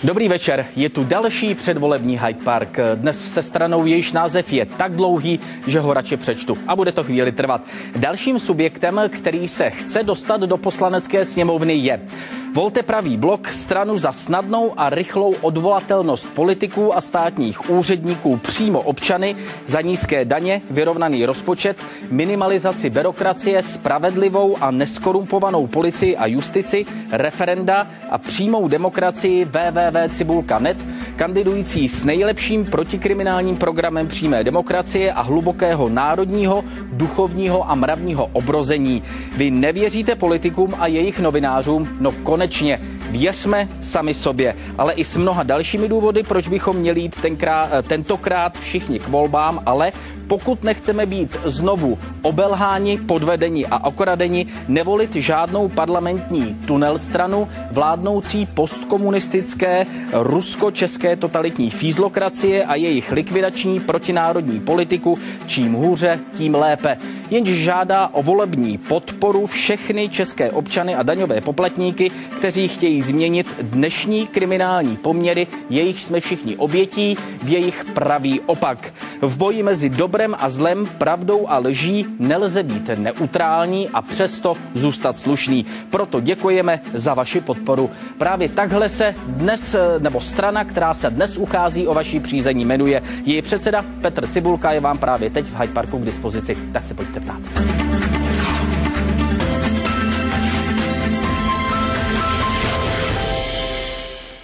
Dobrý večer, je tu další předvolební Hyde Park. Dnes se stranou, jejíž název je tak dlouhý, že ho radši přečtu. A bude to chvíli trvat. Dalším subjektem, který se chce dostat do poslanecké sněmovny, je Volte pravý blok, stranu za snadnou a rychlou odvolatelnost politiků a státních úředníků přímo občany, za nízké daně, vyrovnaný rozpočet, minimalizaci byrokracie, spravedlivou a neskorumpovanou policii a justici, referenda a přímou demokracii www.cibulka.net, kandidující s nejlepším protikriminálním programem přímé demokracie a hlubokého národního, duchovního a mravního obrození. Vy nevěříte politikům a jejich novinářům? No konečně, věřme sami sobě, ale i s mnoha dalšími důvody, proč bychom měli jít tentokrát všichni k volbám, ale pokud nechceme být znovu obelháni, podvedeni a okradeni, nevolit žádnou parlamentní tunel stranu vládnoucí postkomunistické rusko-české totalitní fízlokracie a jejich likvidační protinárodní politiku, čím hůře, tím lépe. Jenž žádá o volební podporu všechny české občany a daňové poplatníky, kteří chtějí změnit dnešní kriminální poměry, jejich jsme všichni obětí, v jejich pravý opak. V boji mezi dobrem a zlem, pravdou a lží nelze být neutrální a přesto zůstat slušný. Proto děkujeme za vaši podporu. Právě takhle se dnes, nebo strana, která se dnes uchází o vaší přízení, jmenuje. Její předseda Petr Cibulka je vám právě teď v Hyde Parku k dispozici. Tak se pojďte ptát.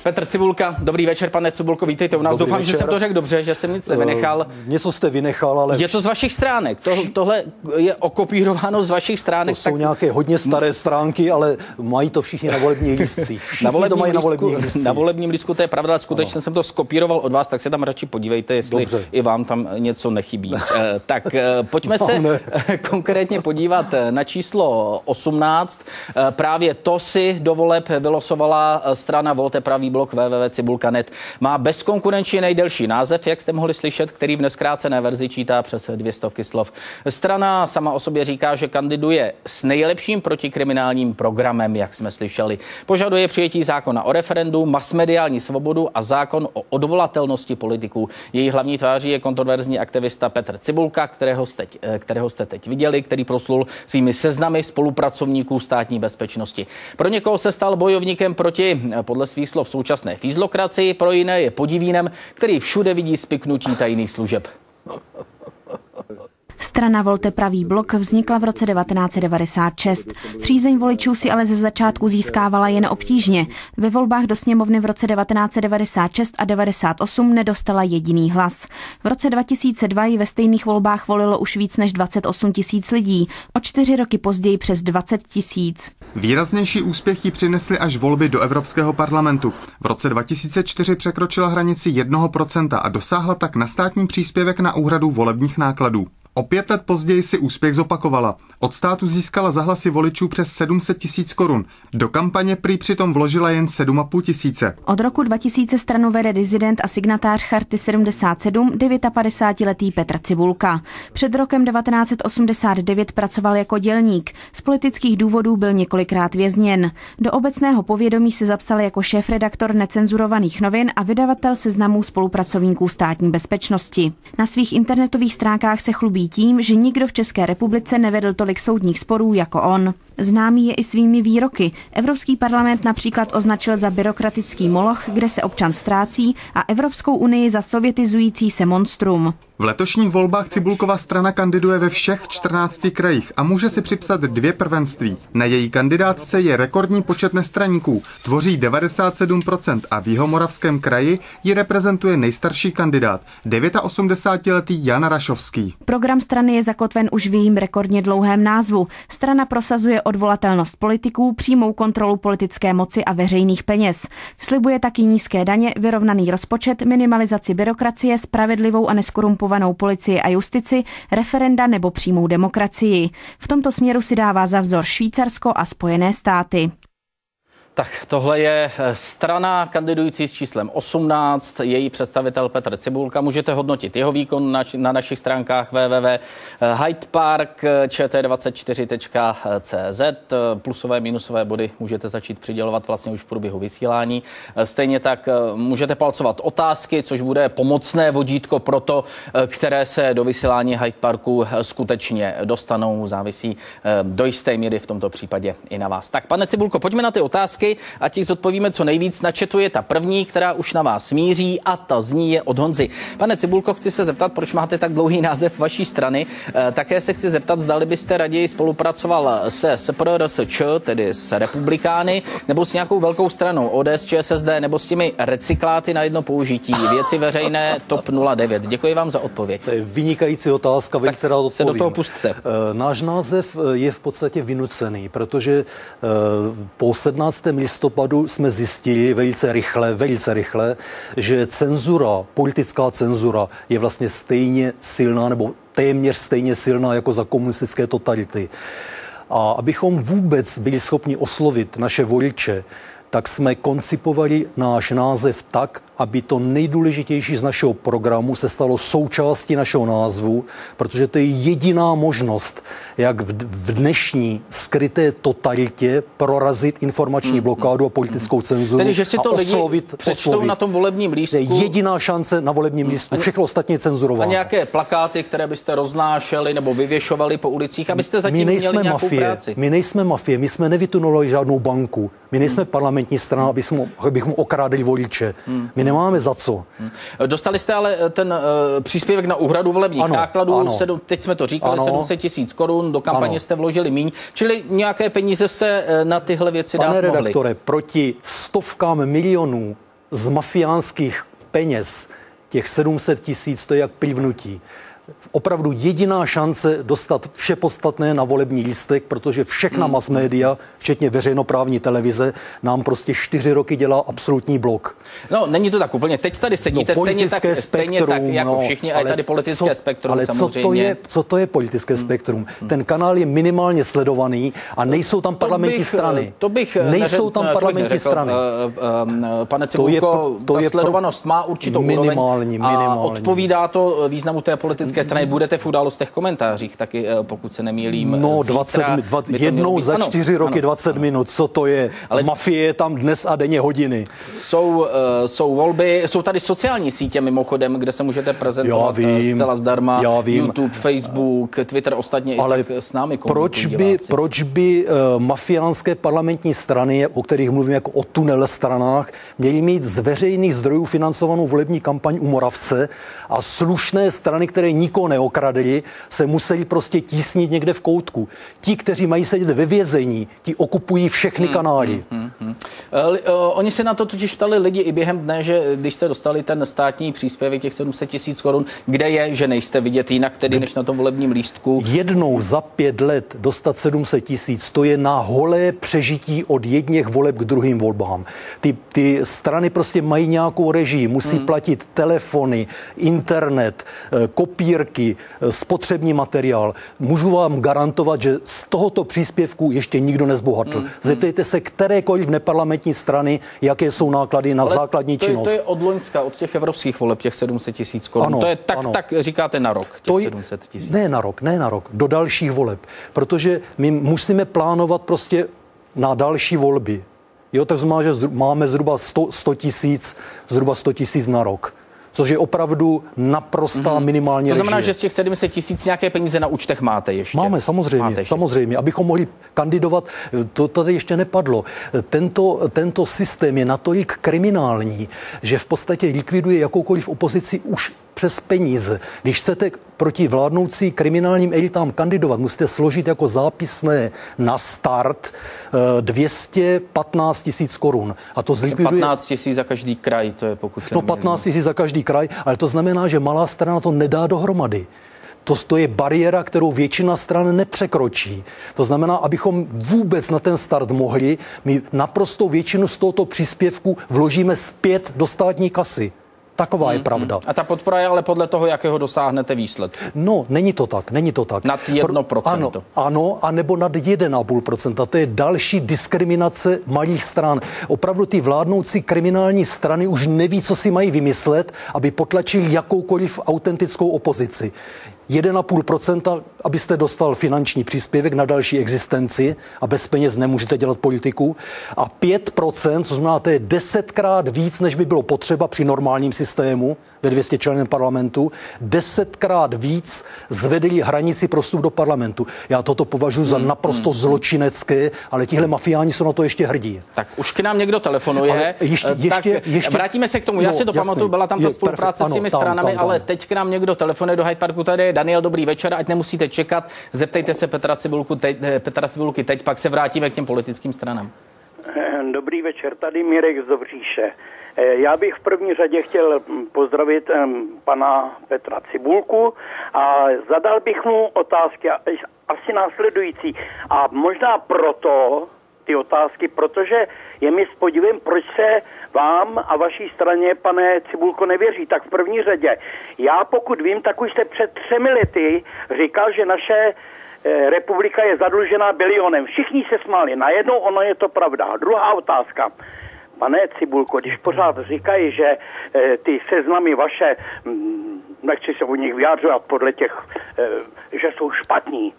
Petr Cibulka, dobrý večer, pane Cibulko, vítejte u nás. Dobrý Doufám, večer. že jsem to řekl dobře, že jsem nic nevynechal. Něco jste vynechal, ale... Je to z vašich stránek, tohle je okopírováno z vašich stránek. To jsou nějaké hodně staré stránky, ale mají to všichni na volebních lístcích. Všichni to mají na volebních lístcích. Na volebním lístku to je pravda, ale skutečně jsem to skopíroval od vás, tak se tam radši podívejte, jestli Dobře. I vám tam něco nechybí. Tak pojďme se konkrétně podívat na číslo 18. Právě to si do voleb vylosovala strana Volte pravý blok www.cibulka.net. Má bezkonkurenčně nejdelší název, jak jste mohli slyšet, který v nezkrácené verzi čítá přes 200 slov. Strana sama o sobě říká, že kandiduje s nejlepším protikriminálním programem, jak jsme slyšeli. Požaduje přijetí zákona o referendu, masmediální svobodu a zákon o odvolatelnosti politiků. Její hlavní tváří je kontroverzní aktivista Petr Cibulka, kterého jste teď viděli, který proslul svými seznamy spolupracovníků státní bezpečnosti. Pro někoho se stal bojovníkem proti, podle svých slov, současné fízlokracii, pro jiné je podivínem, který všude vidí spiknutí tajných služeb. Strana Volte pravý blok vznikla v roce 1996. Přízeň voličů si ale ze začátku získávala jen obtížně. Ve volbách do sněmovny v roce 1996 a 1998 nedostala jediný hlas. V roce 2002 ji ve stejných volbách volilo už víc než 28 000 lidí, o 4 roky později přes 20 000. Výraznější úspěch jí přinesly až volby do Evropského parlamentu. V roce 2004 překročila hranici 1% a dosáhla tak na státní příspěvek na úhradu volebních nákladů. O 5 let později si úspěch zopakovala. Od státu získala za hlasy voličů přes 700 000 korun. Do kampaně prý přitom vložila jen 7 500. Od roku 2000 stranu vede disident a signatář Charty 77, 59letý Petr Cibulka. Před rokem 1989 pracoval jako dělník. Z politických důvodů byl několikrát vězněn. Do obecného povědomí se zapsal jako šéfredaktor necenzurovaných novin a vydavatel seznamů spolupracovníků státní bezpečnosti. Na svých internetových stránkách se chlubí tím, že nikdo v České republice nevedl tolik soudních sporů jako on. Známý je i svými výroky. Evropský parlament například označil za byrokratický moloch, kde se občan ztrácí, a Evropskou unii za sovětizující se monstrum. V letošních volbách Cibulkova strana kandiduje ve všech 14 krajích a může si připsat 2 prvenství. Na její kandidátce je rekordní počet nestraníků, tvoří 97% a v Jihomoravském kraji ji reprezentuje nejstarší kandidát, 89letý Jan Rašovský. Program strany je zakotven už v jejím rekordně dlouhém názvu. Strana prosazuje odvolatelnost politiků, přímou kontrolu politické moci a veřejných peněz. Slibuje taky nízké daně, vyrovnaný rozpočet, minimalizaci byrokracie, spravedlivou a neskorumpovanou policii a justici, referenda nebo přímou demokracii. V tomto směru si dává za vzor Švýcarsko a Spojené státy. Tak tohle je strana kandidující s číslem 18, její představitel Petr Cibulka. Můžete hodnotit jeho výkon na našich stránkách www.hydepark24.cz. Plusové, minusové body můžete začít přidělovat vlastně už v průběhu vysílání. Stejně tak můžete palcovat otázky, což bude pomocné vodítko pro to, které se do vysílání Hyde Parku skutečně dostanou. Závisí do jisté míry v tomto případě i na vás. Tak, pane Cibulko, pojďme na ty otázky a těch zodpovíme co nejvíc. Na chatu je ta první, která už na vás míří a ta zní je od Honzy. Pane Cibulko, chci se zeptat, proč máte tak dlouhý název vaší strany. Také se chci zeptat, zdali byste raději spolupracoval se SPRSČ, tedy s republikány, nebo s nějakou velkou stranou ODS, ČSSD, nebo s těmi recykláty na jedno použití, Věci veřejné, TOP 09. Děkuji vám za odpověď. To je vynikající otázka, velice rád odpovím. Se do toho pusťte. Náš název je v podstatě vynucený, protože po 17. listopadu jsme zjistili velice rychle, že cenzura, politická cenzura je vlastně stejně silná nebo téměř stejně silná jako za komunistické totality. A abychom vůbec byli schopni oslovit naše voliče, tak jsme koncipovali náš název tak, aby to nejdůležitější z našeho programu se stalo součástí našeho názvu, protože to je jediná možnost, jak v dnešní skryté totalitě prorazit informační blokádu a politickou cenzuru. Tedy, že si to lidi přečtou na tom volebním lístku. To je jediná šance na volebním lístku. Všechno ostatně je cenzurováno. A nějaké plakáty, které byste roznášeli nebo vyvěšovali po ulicích, abyste zatím měli nějakou práci. My nejsme mafie, my jsme nevytunovali žádnou banku. My nejsme parlamentní strana, abychom okrádali voliče. My nemáme za co. Dostali jste ale ten příspěvek na úhradu volebních nákladů, teď jsme to říkali, 700 000 korun, do kampaně jste vložili míň, čili nějaké peníze jste na tyhle věci dát mohli. Pane redaktore, proti stovkám milionů z mafiánských peněz, těch 700 000, to je jak plivnutí. Opravdu jediná šance dostat vše podstatné na volební lístek, protože všechna mass média, včetně veřejnoprávní televize, nám prostě 4 roky dělá absolutní blok. No, není to tak úplně. Teď tady sedíte stejně tak jako všichni, a je tady politické spektrum samozřejmě. Ale co to je politické spektrum? Ten kanál je minimálně sledovaný a nejsou tam parlamentní strany. Nejsou tam parlamentní strany. Pane Cibulko, ta sledovanost má určitou úroveň a odpovídá to významu té politické strany. Budete v Událostech komentářích taky, pokud se nemýlím. No, jednou za 4 roky 20 minut, co to je? Ale mafie je tam dnes a denně hodiny. Jsou volby, jsou tady sociální sítě mimochodem, kde se můžete prezentovat zcela zdarma. YouTube, Facebook, Twitter, ostatně ale i tak s námi komunikují. Proč by mafiánské parlamentní strany, o kterých mluvím jako o tunel stranách, měly mít z veřejných zdrojů financovanou volební kampaň u Moravce a slušné strany, které nikoho neokradli, se museli prostě tísnit někde v koutku. Ti, kteří mají sedět ve vězení, ti okupují všechny kanály. Oni se na to totiž ptali lidi i během dne, že když jste dostali ten státní příspěvek těch 700 000 korun, kde je, že nejste vidět jinak tedy než na tom volebním lístku? Jednou za 5 let dostat 700 000, to je na holé přežití od jedněch voleb k druhým volbám. Ty strany prostě mají nějakou režii, musí platit telefony, internet, kopírky, spotřební materiál. Můžu vám garantovat, že z tohoto příspěvku ještě nikdo nezbohatl. Zeptejte se kterékoliv neparlamentní strany, jaké jsou náklady na základní činnost. To je od loňska, od těch evropských voleb, těch 700 000 korun. Ano, to je tak říkáte na rok, těch 700 000. Ne na rok, do dalších voleb. Protože my musíme plánovat prostě na další volby. Jo, to znamená, že máme zhruba 100 000 na rok. Což je opravdu naprostá minimální režie. To znamená, že z těch 700 000 nějaké peníze na účtech máte ještě? Máme, samozřejmě. Abychom mohli kandidovat, to tady ještě nepadlo. Tento systém je natolik kriminální, že v podstatě likviduje jakoukoliv opozici už přes peníze. Když chcete proti vládnoucí kriminálním elitám kandidovat, musíte složit jako zápisné na start 215 000 korun. A to zlikviduje... 15 000 za každý kraj, to je pokud se 15 000 za každý kraj, ale to znamená, že malá strana to nedá dohromady. To je bariéra, kterou většina stran nepřekročí. To znamená, abychom vůbec na ten start mohli, my naprostou většinu z tohoto příspěvku vložíme zpět do státní kasy. Taková je pravda. A ta podpora je ale podle toho, jakého dosáhnete výsledku. No, není to tak. Nad 1%. Ano, anebo nad 1,5%. To je další diskriminace malých stran. Opravdu ty vládnoucí kriminální strany už neví, co si mají vymyslet, aby potlačili jakoukoliv autentickou opozici. 1,5%, abyste dostal finanční příspěvek na další existenci a bez peněz nemůžete dělat politiku. A 5%, co znamená, to je 10krát víc, než by bylo potřeba při normálním systému ve 200členném parlamentu. 10krát víc zvedli hranici pro vstup do parlamentu. Já toto považuji za naprosto zločinecké, ale tihle mafiáni jsou na to ještě hrdí. Tak už k nám někdo telefonuje. Ještě, vrátíme se k tomu. Já si to pamatuju, byla tam ta spolupráce s těmi stranami, ale teď k nám někdo telefonuje do Hyde Parku. Tady je Daniel, dobrý večer, ať nemusíte čekat. Zeptejte se Petra Cibulky teď, pak se vrátíme k těm politickým stranám. Dobrý večer, tady Mirek z Dobříše. Já bych v první řadě chtěl pozdravit pana Petra Cibulku a zadal bych mu otázky asi následující. A možná proto ty otázky, protože je mi s podivem, proč se vám a vaší straně, pane Cibulko, nevěří. Tak v první řadě, já pokud vím, tak už jste před 3 lety říkal, že naše republika je zadlužená bilionem. Všichni se smáli. Najednou ono je to pravda. Druhá otázka. Pane Cibulko, když pořád říkají, že ty seznamy vaše, nechci se o nich vyjádřovat podle těch, že jsou špatní.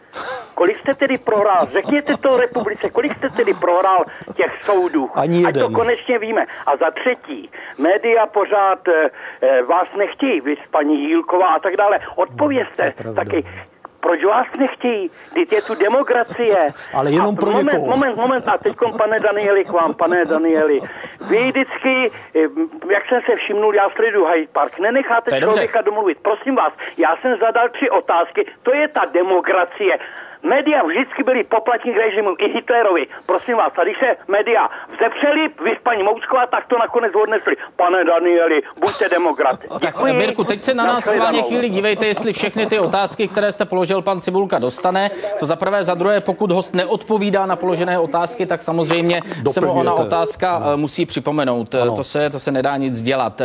Kolik jste tedy prohrál? Řekněte to republice, kolik jste tedy prohrál těch soudů? Ani jeden. Ať to konečně víme. A za třetí, média pořád vás nechtějí, vy paní Jílková a tak dále. Odpovězte taky. Proč vás nechtějí? Vždyť je tu demokracie. Ale jenom pro někoho. Moment. A teďkom, pane Danieli, k vám, pane Danieli. Vy vždycky, jak jsem se všimnul, já sleduju Hyde Park, nenecháte člověka domluvit. Prosím vás, já jsem zadal 3 otázky. To je ta demokracie. Média vždycky byly poplatník režimu i Hitlerovi. Prosím vás, a když se média vzepřeli, vy paní Moučková, tak to nakonec odnesli. Pane Danieli, buďte demokrat. Tak Mirku, teď se na nás schválně chvíli dívejte, jestli všechny ty otázky, které jste položil, pan Cibulka dostane. To za prvé, za druhé, pokud host neodpovídá na položené otázky, tak samozřejmě se mu ona otázka musí připomenout. To se nedá nic dělat.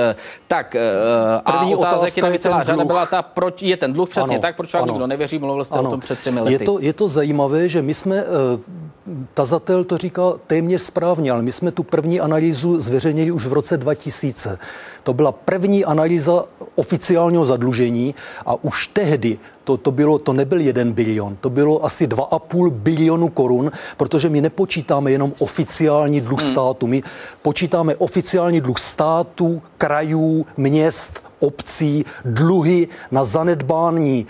Tak, a otázek je taky celá řada, byla ta, proč je ten dluh přesně tak, proč vám nikdo nevěří, mluvil jste o tom před 3 lety. Je to zajímavé, že my jsme, tazatel to říká téměř správně, ale my jsme tu první analýzu zveřejnili už v roce 2000. To byla první analýza oficiálního zadlužení a už tehdy to nebyl 1 bilion, to bylo asi 2,5 bilionu korun, protože my nepočítáme jenom oficiální dluh státu, my počítáme oficiální dluh státu, krajů, měst, obcí, dluhy na zanedbání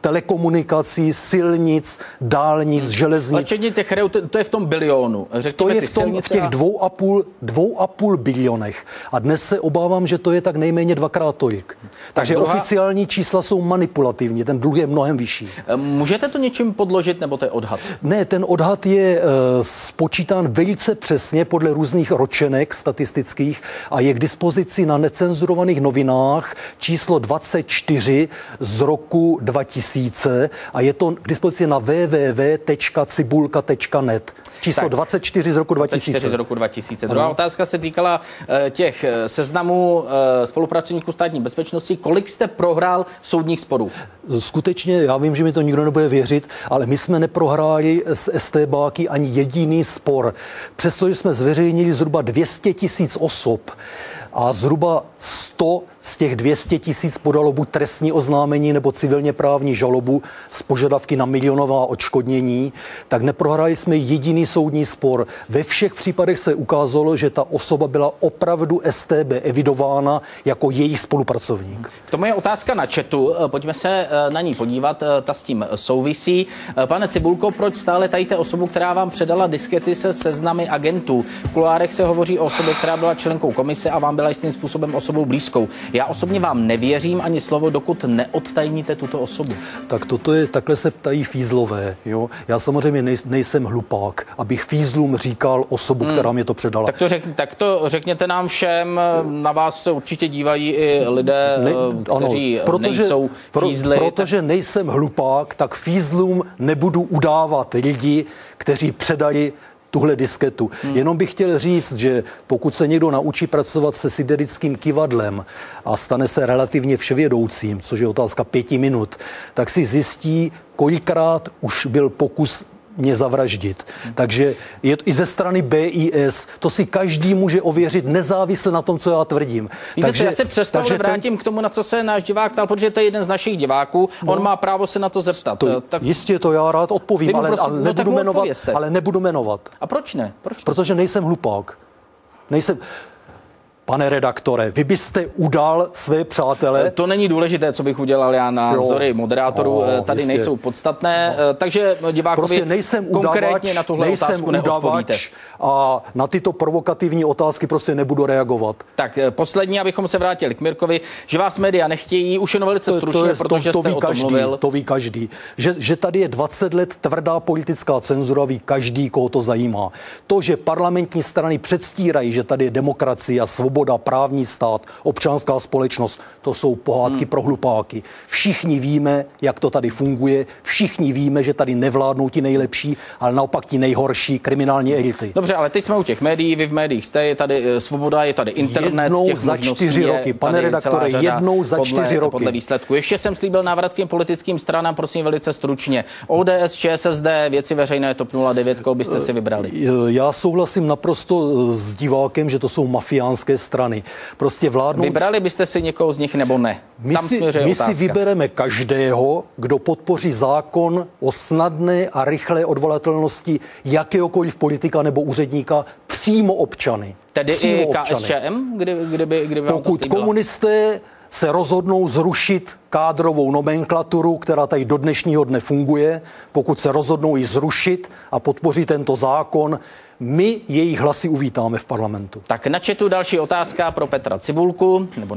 telekomunikací, silnic, dálnic, železnic. Ale včetně těch to je v tom bilionu. To je v těch 2,5 bilionech. A dnes se obávám, že to je tak nejméně 2krát tolik. Takže oficiální čísla jsou manipulativní, ten dluh je mnohem vyšší. Můžete to něčím podložit, nebo to je odhad? Ne, ten odhad je spočítán velice přesně podle různých ročenek statistických a je k dispozici na necenzurovaných novinách číslo 24 z roku 2000 a je to k dispozici na www.cibulka.net. Číslo 24 z roku 2000. 24 z roku 2000. Druhá otázka se týkala těch seznamů spolupracovníků státní bezpečnosti. Kolik jste prohrál soudních sporů? Skutečně, já vím, že mi to nikdo nebude věřit, ale my jsme neprohráli s estébáky ani jediný spor. Přestože jsme zveřejnili zhruba 200 000 osob a zhruba 100 z těch 200 000 podalo buď trestní oznámení nebo civilně právní žalobu z požadavky na milionová odškodnění, tak neprohráli jsme jediný soudní spor. Ve všech případech se ukázalo, že ta osoba byla opravdu StB evidována jako jejich spolupracovník. K tomu je otázka na chatu. Pojďme se na ní podívat, ta s tím souvisí. Pane Cibulko, proč stále tajíte osobu, která vám předala diskety se seznamy agentů? V kuloárech se hovoří o osobě, která byla členkou komise a vám byla jistým způsobem osobou blízkou. Já osobně vám nevěřím ani slovo, dokud neodtajníte tuto osobu. Tak takhle se ptají fízlové. Jo? Já samozřejmě nejsem hlupák, abych fízlům říkal osobu, která mě to předala. Tak to řekněte nám všem, na vás se určitě dívají i lidé, kteří nejsou fízly. Protože nejsem hlupák, tak fízlům nebudu udávat lidi, kteří předali tuhle disketu. Jenom bych chtěl říct, že pokud se někdo naučí pracovat se siderickým kyvadlem a stane se relativně vševědoucím, což je otázka 5 minut, tak si zjistí, kolikrát už byl pokus mě zavraždit. Takže je to i ze strany BIS, to si každý může ověřit nezávisle na tom, co já tvrdím. Takže já se přesto vrátím k tomu, na co se náš divák ptal, protože to je jeden z našich diváků, on má právo se na to zeptat. Jistě to já rád odpovím, ale nebudu jmenovat. A proč ne? Protože nejsem hlupák. Pane redaktore, vy byste udal své přátele? To není důležité, co bych udělal já, názory moderátorů tady jistě nejsou podstatné, takže divákovi prostě nejsem konkrétně na tuhle otázku neodpovíte. A na tyto provokativní otázky prostě nebudu reagovat. Tak poslední, abychom se vrátili k Mirkovi, že vás média nechtějí, už jen velice stručně, protože jste o tom mluvil. To ví každý. Že tady je 20 let tvrdá politická cenzura, ví každý, koho to zajímá. To, že parlamentní strany předstírají, že tady je demokracie a svoboda, právní stát, občanská společnost, to jsou pohádky pro hlupáky. Všichni víme, jak to tady funguje, všichni víme, že tady nevládnou ti nejlepší, ale naopak ti nejhorší kriminální elity. Dobře, ale teď jsme u těch médií, vy v médiích jste, je tady svoboda, je tady internet. Jednou za 4 roky, pane redaktore, jednou za 4 roky. Podle výsledku. Ještě jsem slíbil návrat k těm politickým stranám, prosím velice stručně. ODS, ČSSD, Věci veřejné, TOP 09, koho byste si vybrali? Já souhlasím naprosto s divákem, že to jsou mafiánské strany. Prostě vládnou. Vybrali byste si někoho z nich nebo ne? My si vybereme každého, kdo podpoří zákon o snadné a rychlé odvolatelnosti jakéhokoliv politika nebo úředníka přímo občany. Tedy i KSČM, kdyby vám pokud komunisté se rozhodnou zrušit kádrovou nomenklaturu, která tady do dnešního dne funguje, pokud se rozhodnou ji zrušit a podpoří tento zákon, my jejich hlasy uvítáme v parlamentu. Tak na chatu další otázka pro Petra Cibulku, nebo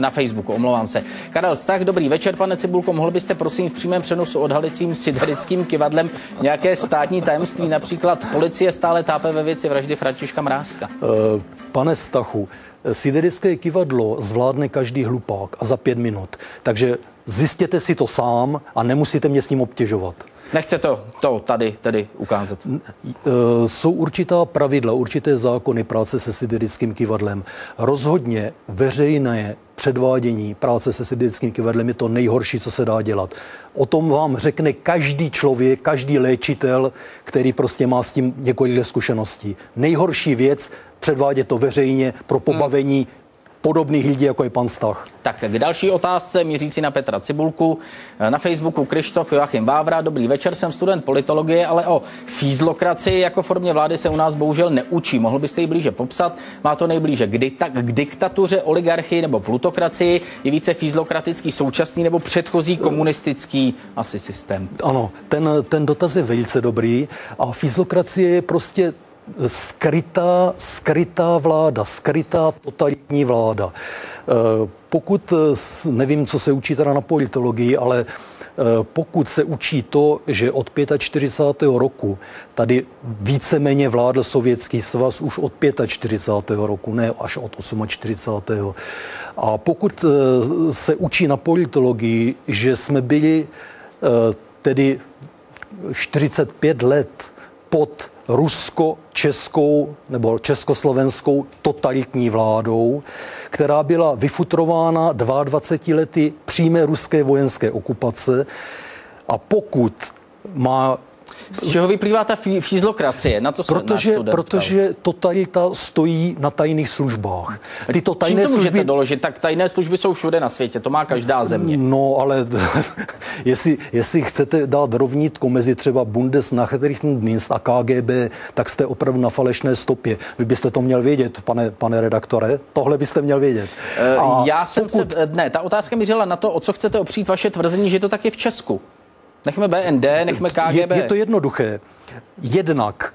na Facebooku, omlouvám se. Karel Stach, dobrý večer, pane Cibulko, mohl byste prosím v přímém přenosu odhalicím siderickým kyvadlem nějaké státní tajemství, například policie stále tápe ve věci vraždy Františka Mrázka? Pane Stachu, siderické kyvadlo zvládne každý hlupák a za 5 minut. Takže zjistěte si to sám a nemusíte mě s ním obtěžovat. Nechce to tady tedy ukázat? Jsou určitá pravidla, určité zákony práce se siderickým kyvadlem. Rozhodně veřejné předvádění práce se siderickým kyvadlem je to nejhorší, co se dá dělat. O tom vám řekne každý člověk, každý léčitel, který prostě má s tím několik zkušeností. Nejhorší věc předvádět to veřejně pro pobavení podobných lidí, jako je pan Stach. Tak k další otázce, mířící na Petra Cibulku. Na Facebooku Krištof Joachim Vávra. Dobrý večer, jsem student politologie, ale o fízlokracii jako formě vlády se u nás bohužel neučí. Mohl byste ji blíže popsat? Má to nejblíže k diktatuře, oligarchii nebo plutokracii? Je více fízlokratický současný nebo předchozí komunistický asi systém? Ano, ten dotaz je velice dobrý a fízlokracie je prostě skrytá vláda, skrytá totalitní vláda. Pokud, nevím, co se učí teda na politologii, ale pokud se učí to, že od 45. roku tady víceméně vládl Sovětský svaz už od 45. roku, ne až od 48. A pokud se učí na politologii, že jsme byli tedy 45 let pod rusko-českou nebo československou totalitní vládou, která byla vyfutrována 22 lety přímé ruské vojenské okupace. A pokud má... Z čeho vyplývá ta fízlokracie? Na to se protože totalita stojí na tajných službách. Tyto tajné čím to můžete doložit? Tak tajné služby jsou všude na světě, to má každá země. No, ale jestli chcete dát rovnítko mezi třeba Bundesnachrichtendienst a KGB, tak jste opravdu na falešné stopě. Vy byste to měl vědět, pane redaktore. Tohle byste měl vědět. Ta otázka mířila na to, o co chcete opřít vaše tvrzení, že to tak je v Česku. Nechme BND, nechme KGB. Je to jednoduché. Jednak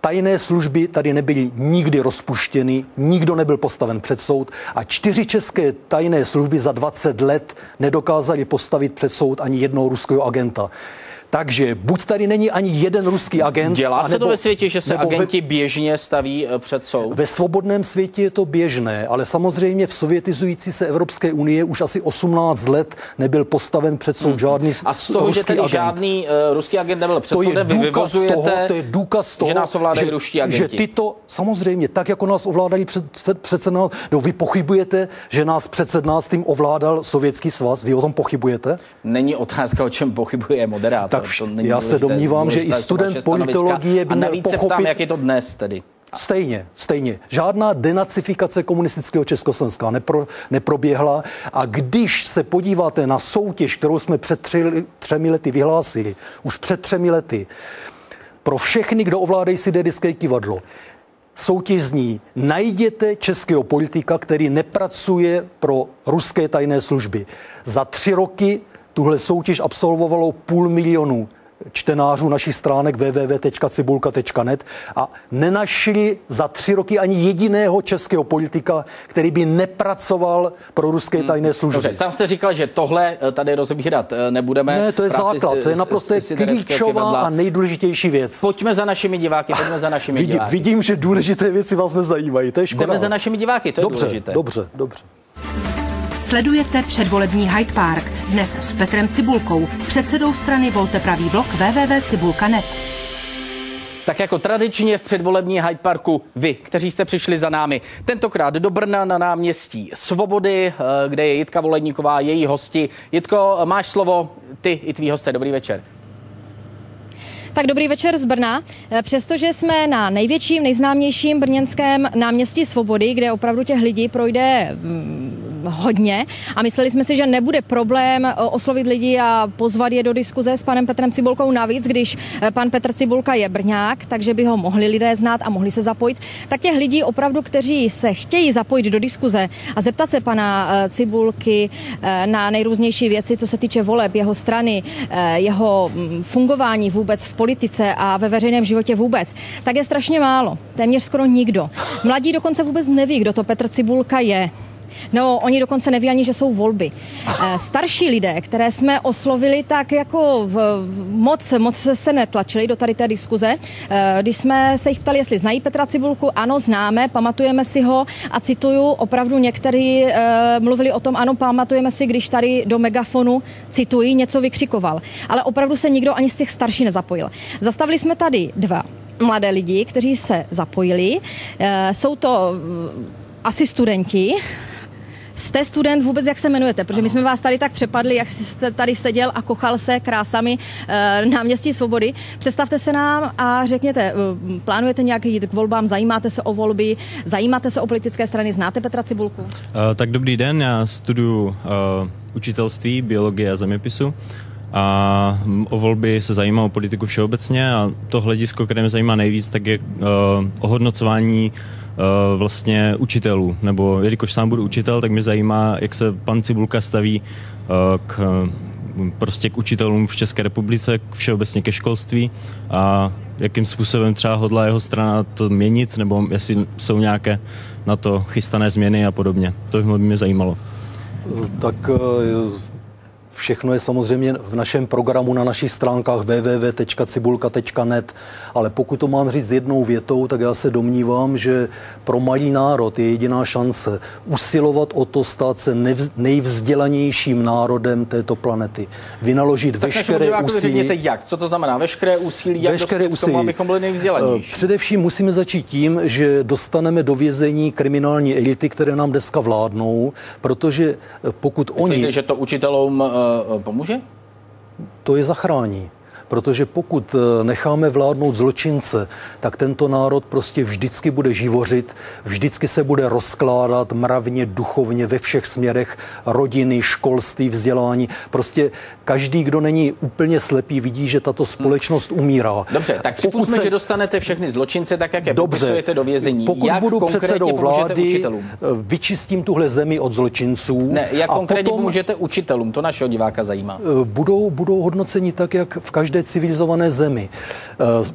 tajné služby tady nebyly nikdy rozpuštěny, nikdo nebyl postaven před soud a 4 české tajné služby za 20 let nedokázaly postavit před soud ani jednoho ruského agenta. Takže buď tady není ani jeden ruský agent. Dělá se to ve světě, že se agenti běžně staví před soud? Ve svobodném světě je to běžné, ale samozřejmě v sovětizující se Evropské unie už asi 18 let nebyl postaven před soud žádný ruský agent. A z toho, že tedy žádný ruský agent nebyl před soudem, vy vyvozujete, to je důkaz toho, že nás ovládají ruští agenti. Že tyto, samozřejmě, tak jako nás ovládají před 17, vy pochybujete, že nás před 17. ovládal Sovětský svaz, vy o tom pochybujete? Není otázka, o čem pochybuje moderátor. Tak já se domnívám, že i student politologie by měl pochopit. Ptám, jak je to dnes tedy. Stejně. Žádná denacifikace komunistického Československa neproběhla a když se podíváte na soutěž, kterou jsme před 3 lety vyhlásili, už před 3 lety, pro všechny, kdo ovládají sideryské kivadlo, soutěž zní: najděte českého politika, který nepracuje pro ruské tajné služby. Za 3 roky tuhle soutěž absolvovalo 500 000 čtenářů našich stránek www.cibulka.net a nenašli za 3 roky ani jediného českého politika, který by nepracoval pro ruské tajné služby. Dobře, sám jste říkal, že tohle tady rozebírat nebudeme. Ne, to je základ, to je naprosto klíčová a nejdůležitější věc. Pojďme za našimi diváky, Vidím, že důležité věci vás nezajímají, to je škoda. Jdeme za našimi diváky, to je důležité. Dobře. Sledujete předvolební Hyde Park. Dnes s Petrem Cibulkou, předsedou strany Volte pravý blok www.cibulka.net. Tak jako tradičně v předvolební Hyde Parku vy, kteří jste přišli za námi. Tentokrát do Brna na náměstí Svobody, kde je Jitka Voleníková, její hosti. Jitko, máš slovo, ty i tví hosté. Dobrý večer. Tak dobrý večer z Brna. Přestože jsme na největším, nejznámějším brněnském náměstí Svobody, kde opravdu těch lidí projde hodně a mysleli jsme si, že nebude problém oslovit lidi a pozvat je do diskuze s panem Petrem Cibulkou, navíc, když pan Petr Cibulka je Brňák, takže by ho mohli lidé znát a mohli se zapojit. Tak těch lidí opravdu, kteří se chtějí zapojit do diskuze a zeptat se pana Cibulky na nejrůznější věci, co se týče voleb, jeho strany, jeho fungování vůbec v politice a ve veřejném životě vůbec, tak je strašně málo. Téměř skoro nikdo. Mladí dokonce vůbec neví, kdo to Petr Cibulka je. No, oni dokonce neví ani, že jsou volby. Starší lidé, které jsme oslovili, tak jako moc se netlačili do tady té diskuze. Když jsme se jich ptali, jestli znají Petra Cibulku, ano, známe, pamatujeme si ho a cituju, opravdu někteří mluvili o tom, ano, pamatujeme si, když tady do megafonu, cituji, něco vykřikoval. Ale opravdu se nikdo ani z těch starších nezapojil. Zastavili jsme tady 2 mladé lidi, kteří se zapojili. Jsou to asi studenti. Jste student vůbec, jak se jmenujete? Protože my jsme vás tady tak přepadli, jak jste tady seděl a kochal se krásami náměstí Svobody. Představte se nám a řekněte, plánujete nějak jít k volbám, zajímáte se o volby, zajímáte se o politické strany, znáte Petra Cibulku? Tak dobrý den, já studuju učitelství, biologie a zeměpisu. A o volby se zajímá o politiku všeobecně a to hledisko, které mě zajímá nejvíc, tak je ohodnocování vlastně učitelů, nebo jelikož sám budu učitel, tak mě zajímá, jak se pan Cibulka staví k učitelům v České republice, všeobecně ke školství a jakým způsobem třeba hodlá jeho strana to měnit, nebo jestli jsou nějaké na to chystané změny a podobně. To by mě zajímalo. Tak všechno je samozřejmě v našem programu na našich stránkách www.cibulka.net, ale pokud to mám říct jednou větou, tak já se domnívám, že pro malý národ je jediná šance usilovat o to stát se nejvzdělanějším národem této planety. Vynaložit tak veškeré úsilí. Řekněte jak? Co to znamená? Veškeré úsilí, jak dospět k tomu, abychom byli nejvzdělanější? Především musíme začít tím, že dostaneme do vězení kriminální elity, které nám dneska vládnou, protože pokud Myslíte, že to učitelům pomůže? To je zachrání. Protože pokud necháme vládnout zločince, tak tento národ prostě vždycky bude živořit, vždycky se bude rozkládat mravně, duchovně, ve všech směrech rodiny, školství, vzdělání. Prostě každý, kdo není úplně slepý, vidí, že tato společnost umírá. Dobře, tak připustme, že dostanete všechny zločince, tak jak je popisujete do vězení. Pokud jak budu předsedou vlády, učitelům? Vyčistím tuhle zemi od zločinců. Ne, jak konkrétně pomůžete učitelům? To našeho diváka zajímá. Budou hodnoceni tak, jak v každé určité civilizované zemi.